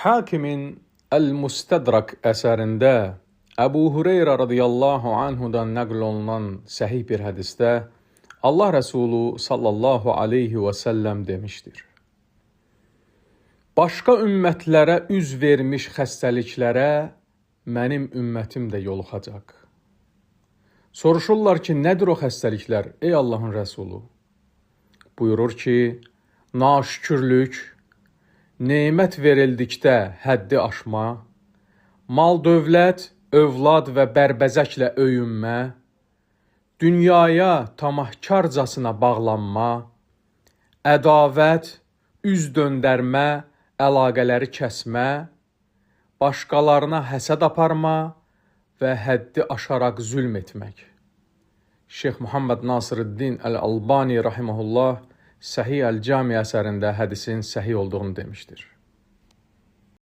Hakimin El-Mustadrak əsərində Əbu Hüreyrə radiyallahu anhudan nəql olunan səhih bir hədisdə Allah Rəsulu sallallahu aleyhi və səlləm demişdir. Başqa ümmətlərə üz vermiş xəstəliklərə mənim ümmətim də yoluxacaq. Soruşurlar ki, nədir o xəstəliklər, ey Allahın Rəsulu? Buyurur ki, naşükürlük, nemət verildikdə həddi aşma, mal dövlət, övlad və bərbəzəklə öyünmə, dünyaya tamahkarcasına bağlanma, ədavət, üz döndərmə, əlaqələri kəsmə, başqalarına həsəd aparma və həddi aşaraq zülm etmək. Şeyx Muhammed Nasırıddin Əl-Albani rahimehullah Səhih Əl-Cami əsərində hədisin səhih olduğunu demişdir.